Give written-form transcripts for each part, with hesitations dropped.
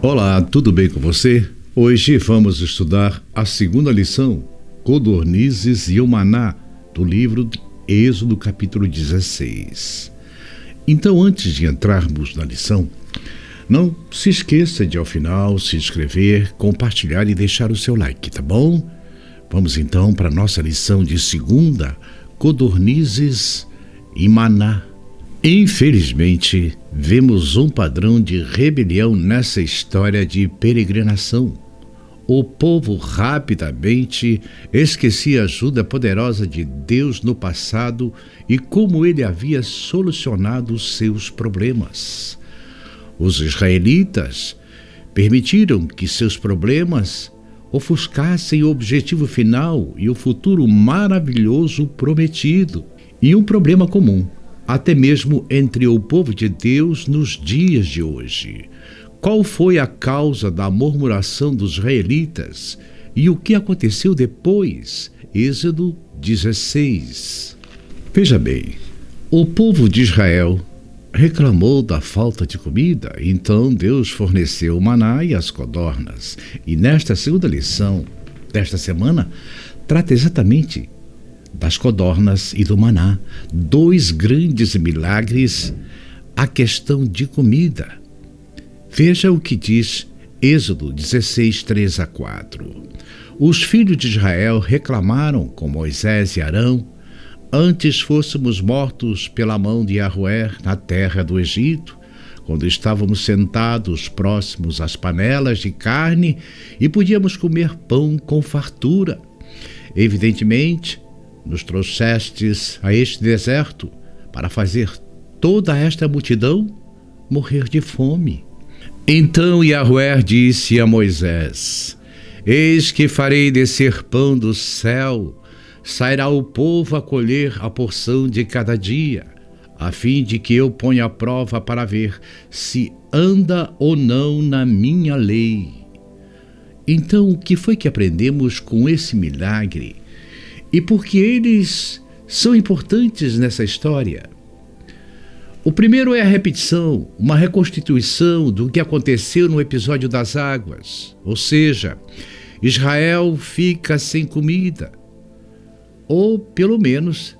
Olá, tudo bem com você? Hoje vamos estudar a segunda lição, Codornizes e o Maná, do livro Êxodo, capítulo 16. Então, antes de entrarmos na lição, não se esqueça de, ao final, se inscrever, compartilhar e deixar o seu like, tá bom? Vamos então para a nossa lição de segunda, Codornizes e Maná. Infelizmente, vemos um padrão de rebelião nessa história de peregrinação. O povo rapidamente esquecia a ajuda poderosa de Deus no passado e como ele havia solucionado os seus problemas. Os israelitas permitiram que seus problemas ofuscassem o objetivo final e o futuro maravilhoso prometido. E um problema comum, até mesmo entre o povo de Deus nos dias de hoje. Qual foi a causa da murmuração dos israelitas e o que aconteceu depois? Êxodo 16. Veja bem, o povo de Israel reclamou da falta de comida, então Deus forneceu o maná e as codornas. E nesta segunda lição desta semana, trata exatamente das codornas e do maná, dois grandes milagres, a questão de comida. Veja o que diz Êxodo 16, 3-4. Os filhos de Israel reclamaram com Moisés e Arão: antes fôssemos mortos pela mão de Yahvé na terra do Egito, quando estávamos sentados próximos às panelas de carne e podíamos comer pão com fartura. Evidentemente, nos trouxestes a este deserto para fazer toda esta multidão morrer de fome. Então Yahvé disse a Moisés: eis que farei descer pão do céu, sairá o povo a colher a porção de cada dia, a fim de que eu ponha a prova para ver se anda ou não na minha lei. Então, o que foi que aprendemos com esse milagre? E por que eles são importantes nessa história? O primeiro é a repetição, uma reconstituição do que aconteceu no episódio das águas. Ou seja, Israel fica sem comida, ou pelo menos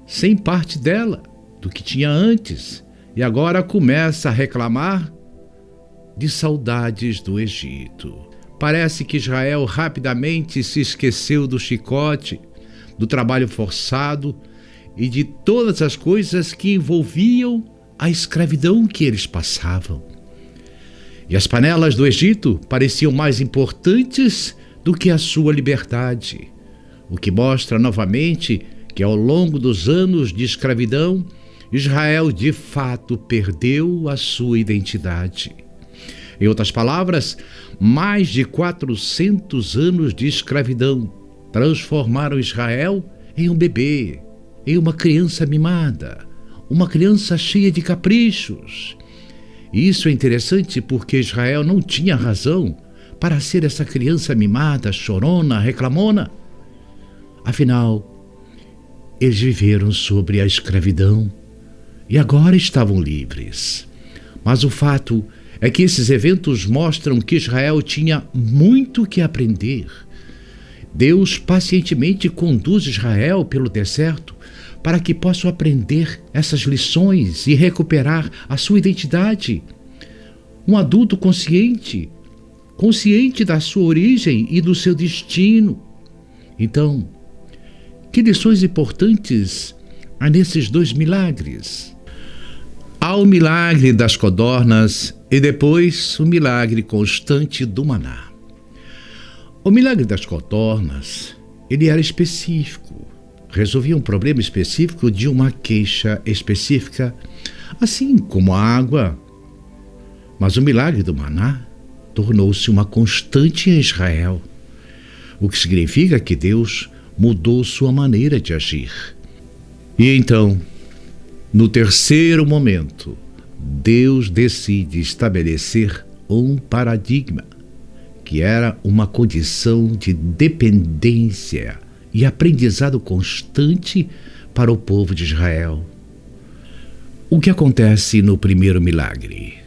sem parte dela, do que tinha antes, e agora começa a reclamar de saudades do Egito. Parece que Israel rapidamente se esqueceu do chicote, do trabalho forçado e de todas as coisas que envolviam a escravidão que eles passavam. E as panelas do Egito pareciam mais importantes do que a sua liberdade, o que mostra novamente que ao longo dos anos de escravidão, Israel de fato perdeu a sua identidade. Em outras palavras, mais de 400 anos de escravidão transformaram Israel em um bebê, em uma criança mimada, uma criança cheia de caprichos. E isso é interessante porque Israel não tinha razão para ser essa criança mimada, chorona, reclamona. Afinal, eles viveram sobre a escravidão e agora estavam livres. Mas o fato é que esses eventos mostram que Israel tinha muito que aprender. Deus pacientemente conduz Israel pelo deserto para que possam aprender essas lições e recuperar a sua identidade. Um adulto consciente da sua origem e do seu destino. Então, que lições importantes há nesses dois milagres? Há o milagre das codornas e depois o milagre constante do maná. O milagre das codornas, ele era específico, resolvia um problema específico de uma queixa específica, assim como a água. Mas o milagre do maná tornou-se uma constante em Israel, o que significa que Deus mudou sua maneira de agir. E então, no terceiro momento, Deus decide estabelecer um paradigma, que era uma condição de dependência e aprendizado constante para o povo de Israel. O que acontece no primeiro milagre?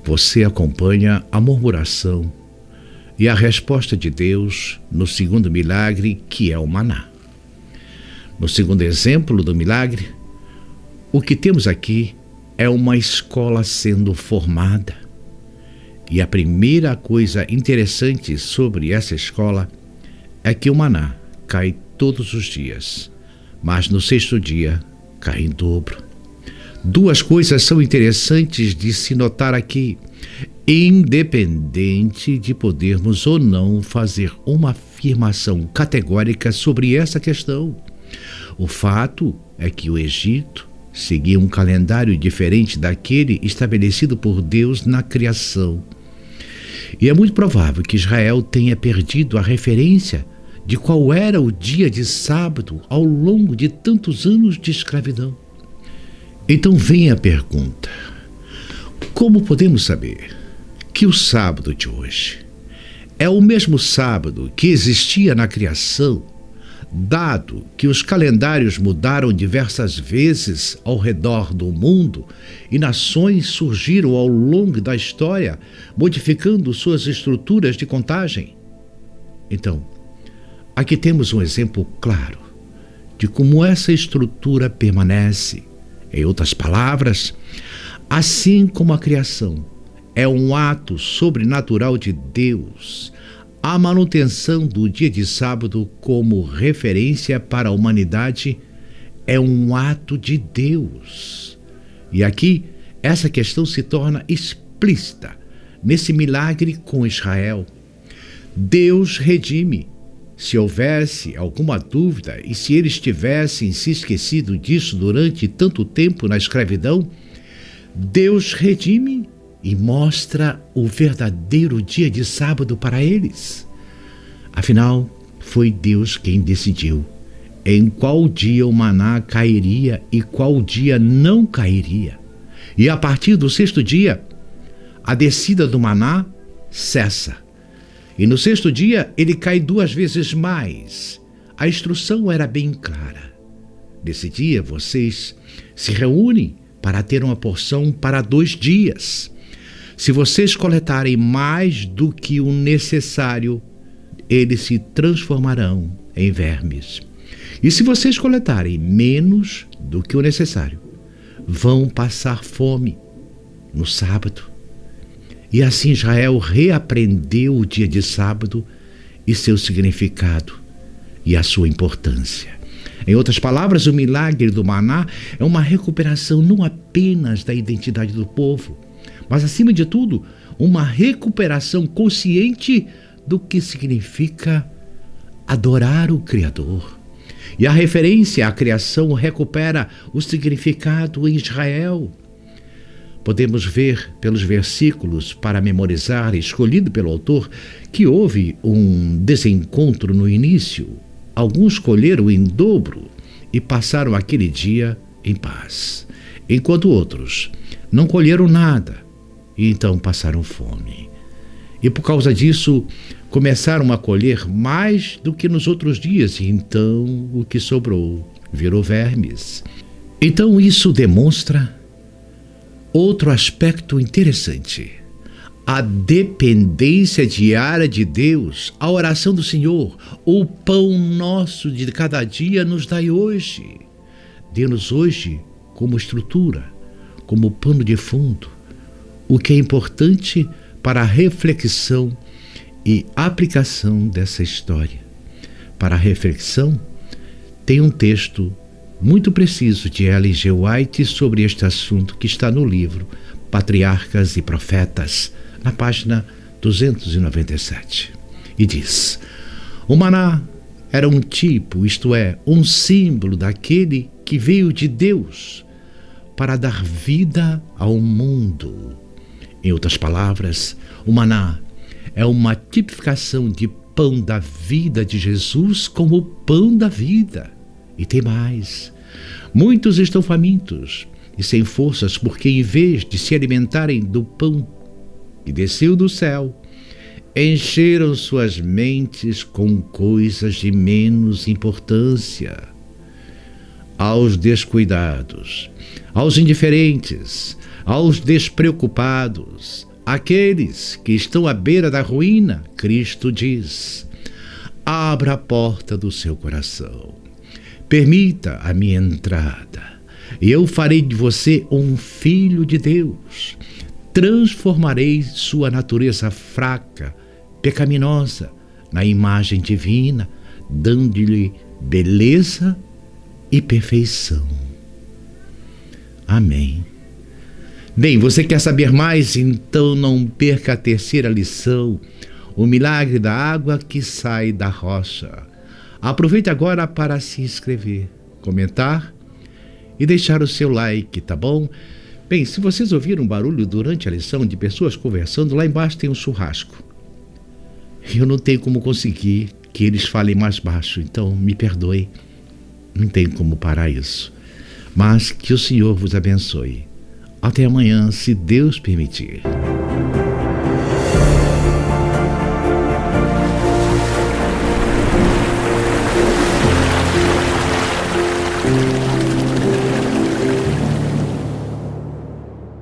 Você acompanha a murmuração e a resposta de Deus no segundo milagre, que é o maná. No segundo exemplo do milagre, o que temos aqui é uma escola sendo formada. E a primeira coisa interessante sobre essa escola é que o maná cai todos os dias, mas no sexto dia cai em dobro. Duas coisas são interessantes de se notar aqui, independente de podermos ou não fazer uma afirmação categórica sobre essa questão. O fato é que o Egito seguia um calendário diferente daquele estabelecido por Deus na criação. E é muito provável que Israel tenha perdido a referência de qual era o dia de sábado ao longo de tantos anos de escravidão. Então vem a pergunta: como podemos saber que o sábado de hoje é o mesmo sábado que existia na criação, dado que os calendários mudaram diversas vezes ao redor do mundo e nações surgiram ao longo da história, modificando suas estruturas de contagem? Então, aqui temos um exemplo claro de como essa estrutura permanece. Em outras palavras, assim como a criação é um ato sobrenatural de Deus, a manutenção do dia de sábado como referência para a humanidade é um ato de Deus. E aqui, essa questão se torna explícita nesse milagre com Israel. Deus redime. Se houvesse alguma dúvida e se eles tivessem se esquecido disso durante tanto tempo na escravidão, Deus redime e mostra o verdadeiro dia de sábado para eles. Afinal, foi Deus quem decidiu em qual dia o maná cairia e qual dia não cairia. E a partir do sexto dia, a descida do maná cessa. E no sexto dia, ele cai 2 vezes mais. A instrução era bem clara. Nesse dia, vocês se reúnem para ter uma porção para 2 dias. Se vocês coletarem mais do que o necessário, eles se transformarão em vermes. E se vocês coletarem menos do que o necessário, vão passar fome no sábado. E assim Israel reaprendeu o dia de sábado e seu significado e a sua importância. Em outras palavras, o milagre do maná é uma recuperação não apenas da identidade do povo, mas, acima de tudo, uma recuperação consciente do que significa adorar o Criador. E a referência à criação recupera o significado em Israel. Podemos ver pelos versículos para memorizar, escolhido pelo autor, que houve um desencontro no início. Alguns colheram em dobro e passaram aquele dia em paz, enquanto outros não colheram nada e então passaram fome. E por causa disso, começaram a colher mais do que nos outros dias, e então o que sobrou virou vermes. Então isso demonstra outro aspecto interessante: a dependência diária de Deus, a oração do Senhor. O pão nosso de cada dia nos dai hoje. Dê-nos hoje como estrutura, como pano de fundo, o que é importante para a reflexão e aplicação dessa história. Para a reflexão, tem um texto muito preciso de Ellen G. White sobre este assunto que está no livro Patriarcas e Profetas, na página 297. E diz: o maná era um tipo, isto é, um símbolo daquele que veio de Deus para dar vida ao mundo. Em outras palavras, o maná é uma tipificação de pão da vida de Jesus como o pão da vida. E tem mais: muitos estão famintos e sem forças, porque em vez de se alimentarem do pão que desceu do céu, encheram suas mentes com coisas de menos importância. Aos descuidados, aos indiferentes, aos despreocupados, Aqueles que estão à beira da ruína, Cristo diz: abra a porta do seu coração. Permita a minha entrada, e eu farei de você um filho de Deus. Transformarei sua natureza fraca, pecaminosa, na imagem divina, dando-lhe beleza e perfeição. Amém. Bem, você quer saber mais? Então não perca a terceira lição, o milagre da água que sai da rocha. Aproveite agora para se inscrever, comentar e deixar o seu like, tá bom? Bem, se vocês ouviram barulho durante a lição de pessoas conversando, lá embaixo tem um churrasco. Eu não tenho como conseguir que eles falem mais baixo, então me perdoe. Não tenho como parar isso. Mas que o Senhor vos abençoe. Até amanhã, se Deus permitir.